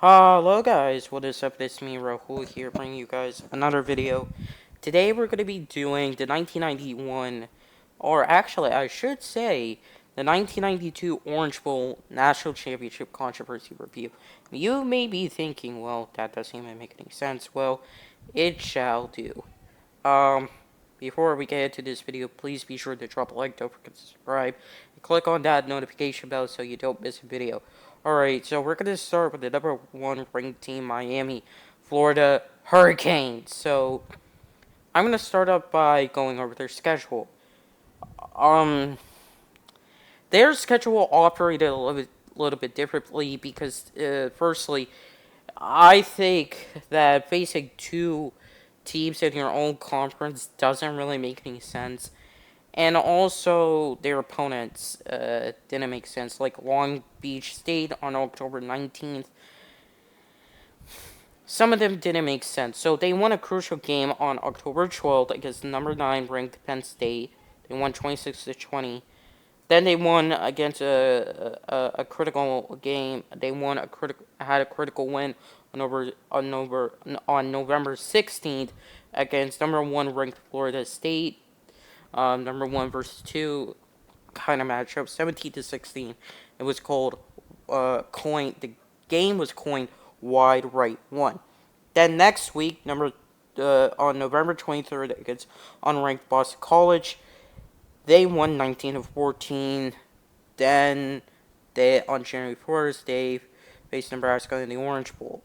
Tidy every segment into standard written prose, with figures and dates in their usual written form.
Hello guys, what is up? It's me, Rahul here, bringing you guys another video. Today we're going to be doing the 1991, or actually I should say, the 1992 Orange Bowl National Championship Controversy Review. You may be thinking, well, that doesn't even make any sense. Well, it shall do. Um, Before we get into this video, please be sure to drop a like, don't forget to subscribe, and click on that notification bell so you don't miss a video. Alright, so we're going to start with the number 1 ranked team, Miami, Florida Hurricanes. So, I'm going to start up by going over their schedule. Um, their schedule operated a little bit differently because, firstly, I think that facing two teams in your own conference doesn't really make any sense. And also, their opponents didn't make sense. Like Long Beach State on October 19th. Some of them didn't make sense. So they won a crucial game on October 12th against number 9 ranked Penn State. They won 26-20. Then they won against a critical game. They won had a critical win on November 16th against number 1 ranked Florida State. Number 1 versus 2 kind of matchup, 17-16. It was called the game was coined wide right 1. Then next week, on November 23rd against unranked Boston College, they won 19-14. Then on January 1st, they faced Nebraska in the Orange Bowl.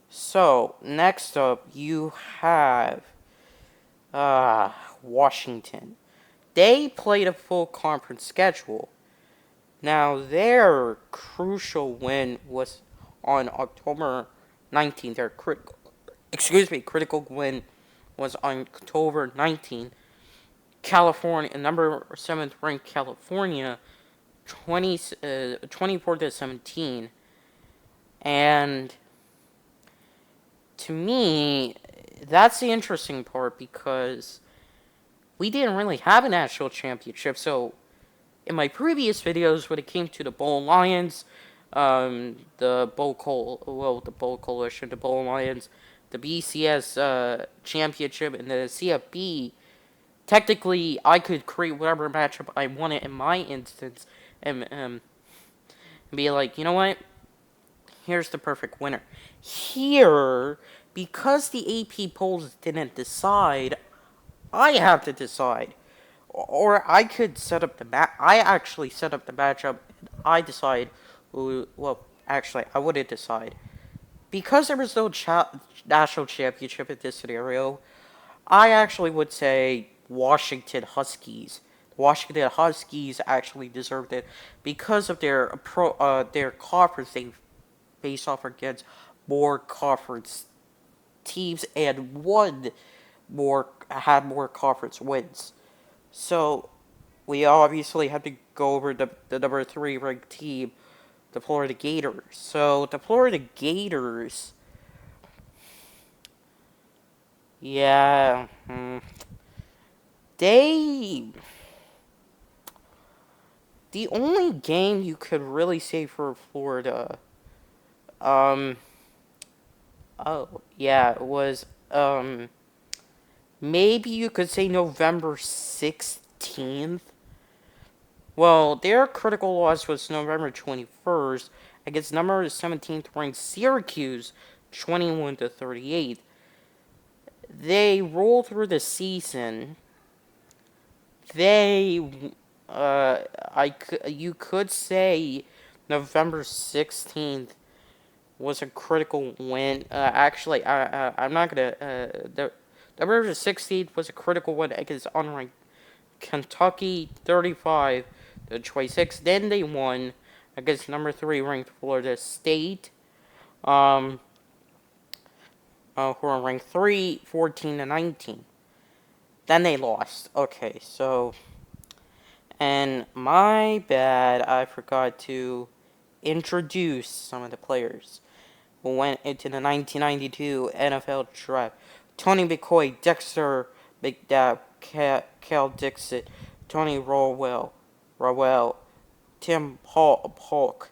So next up, you have Washington. They played a full conference schedule. Now, their crucial win was on October 19th. Their critical win was on October 19th. California, number 7th ranked California, 24-17. And to me, that's the interesting part because we didn't really have a national championship. So in my previous videos, when it came to the Bowl Lions, the Bowl Coalition, the Bowl Lions, the BCS championship, and the CFB, technically I could create whatever matchup I wanted in my instance, and be like, you know what? Here's the perfect winner. Here, because the AP polls didn't decide, I have to decide. Or I could set up I actually set up the matchup, and I decide well, actually, I wouldn't decide. Because there was no national championship in this scenario, I actually would say Washington Huskies. Washington Huskies actually deserved it because of their conference. They face off against more conference teams and had more conference wins. So we obviously have to go over the number 3 ranked team, the Florida Gators. So the Florida Gators, yeah, they, the only game you could really say for Florida, oh yeah, it was maybe you could say November 16th. Well, their critical loss was November 21st against number 17th ranked Syracuse, 21-38. They rolled through the season. You could say November 16th was a critical win. Actually, I'm not gonna. November 16th was a critical win against unranked Kentucky, 35-26. Then they won against number 3 ranked Florida State, who are ranked 3, 14-19. Then they lost. Okay, so, and my bad, I forgot to introduce some of the players who went into the 1992 NFL Draft. Tony McCoy, Dexter McDabb, Cal Dixit, Tony Rawell, Tim Polk,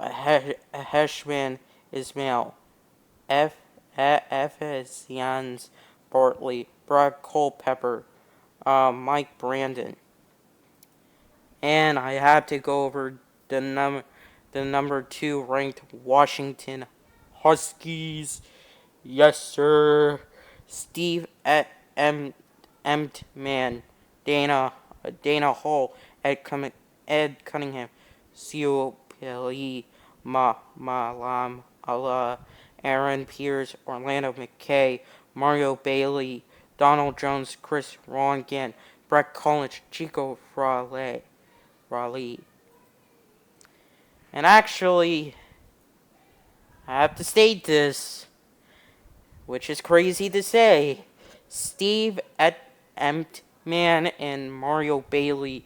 Heshman Ismail, Ephesians Bartley, Brad Culpepper, Mike Brandon. And I have to go over the number 2 ranked Washington Huskies. Yes, sir. Steve Emtman, Dana Hall, Ed Cunningham, Siopili Malam Allah, Aaron Pierce, Orlando McKay, Mario Bailey, Donald Jones, Chris Rongan, Brett Collins, Chico Raleigh. And actually, I have to state this, which is crazy to say. Steve Emtman and Mario Bailey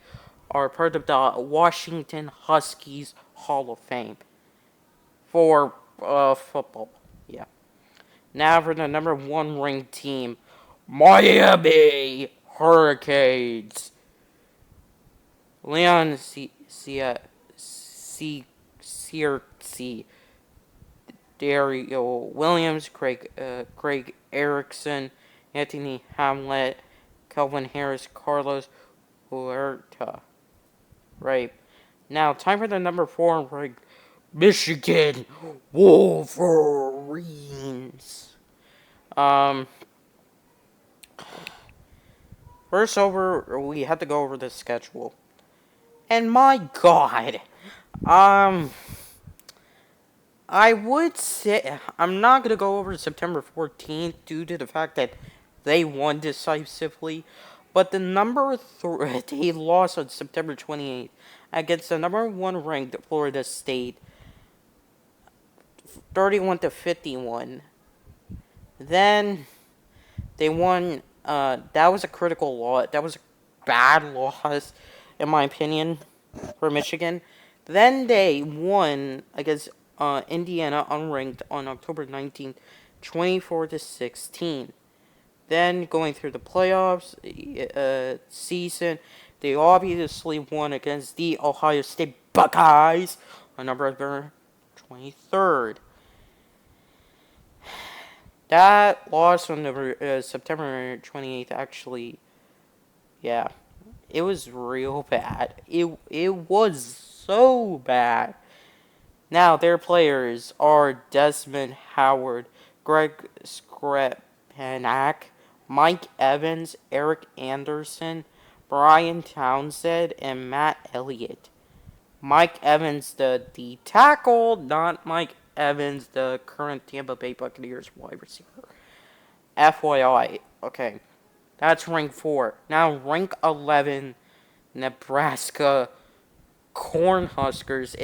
are part of the Washington Huskies Hall of Fame for football. Yeah. Now for the number 1 ranked team, Miami Hurricanes. Leon Searcy, Dario Williams, Craig Erickson, Anthony Hamlet, Kelvin Harris, Carlos Huerta. Right. Now, time for the number 4 ranked Michigan Wolverines. First we have to go over the schedule. And my God, I would say I'm not gonna go over September 14th due to the fact that they won decisively, but the number 3 they lost on September 28th against the number 1 ranked Florida State, 31-51. Then they won. That was a critical loss. That was a bad loss, in my opinion, for Michigan. Then they won against Indiana unranked on October 19th, 24-16. Then going through the playoffs season, they obviously won against the Ohio State Buckeyes on November 23rd. That loss on September 28th actually, yeah, it was real bad. It was so bad. Now, their players are Desmond Howard, Greg Skrepanak, Mike Evans, Eric Anderson, Brian Townsend, and Matt Elliott. Mike Evans, the tackle, not Mike Evans, the current Tampa Bay Buccaneers wide receiver. FYI. Okay, that's rank 4. Now, rank 11, Nebraska Cornhuskers.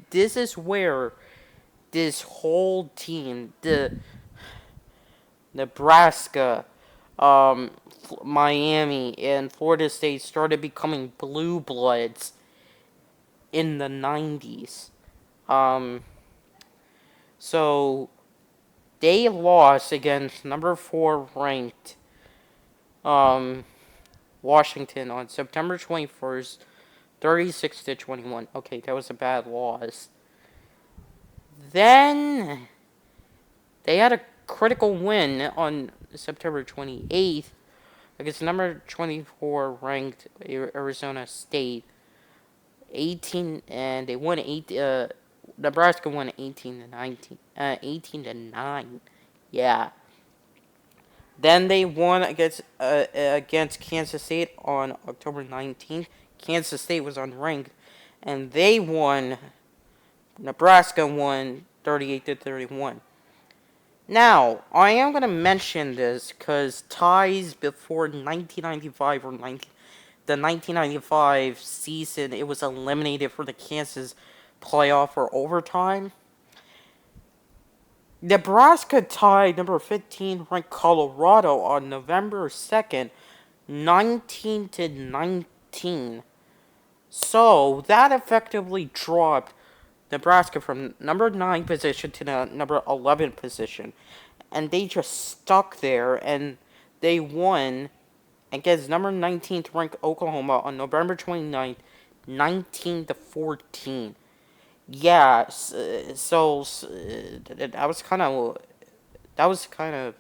This is where this whole team, the Nebraska, Miami, and Florida State started becoming blue bloods in the 90s. So they lost against number 4 ranked Washington on September 21st, 36-21. Okay, that was a bad loss. Then they had a critical win on September 28th against number 24 ranked Arizona State. 18, and they won 8. Nebraska won 18-19. 18-9. Yeah. Then they won against Kansas State on October 19th. Kansas State was unranked, and they won. Nebraska won 38-31. Now, I am going to mention this because ties before 1995 or the 1995 season, it was eliminated for the Kansas playoff or overtime. Nebraska tied number 15 ranked Colorado on November 2nd, 19-19. So that effectively dropped Nebraska from number 9 position to the number 11 position. And they just stuck there, and they won against number 19th ranked Oklahoma on November 29th, 19-14. Yeah, that was kind of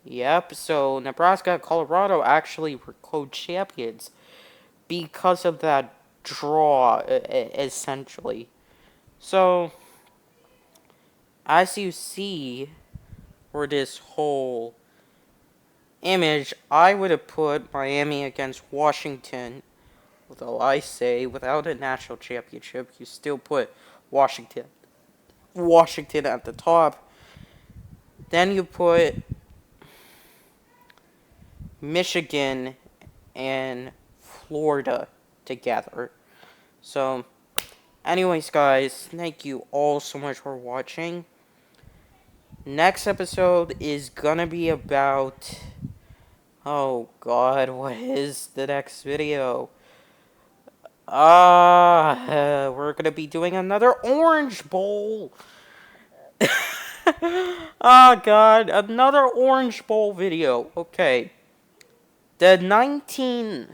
yep. So Nebraska and Colorado actually were co-champions because of that draw, essentially. So as you see, for this whole image, I would have put Miami against Washington. Although I say, without a national championship, you still put Washington. Washington at the top. Then you put Michigan and Florida together. So, anyways, guys, thank you all so much for watching. Next episode is gonna be about. Oh god, what is the next video? We're gonna be doing another Orange Bowl. Oh god, another Orange Bowl video. Okay. The 19.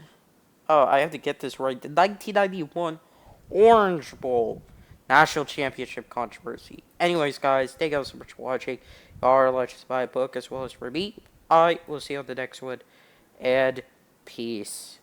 Oh, I have to get this right. The 1991 Orange Bowl National Championship controversy. Anyways, guys, thank you all so much for watching. Y'all are legends by a book as well as for me. I will see you on the next one. And peace.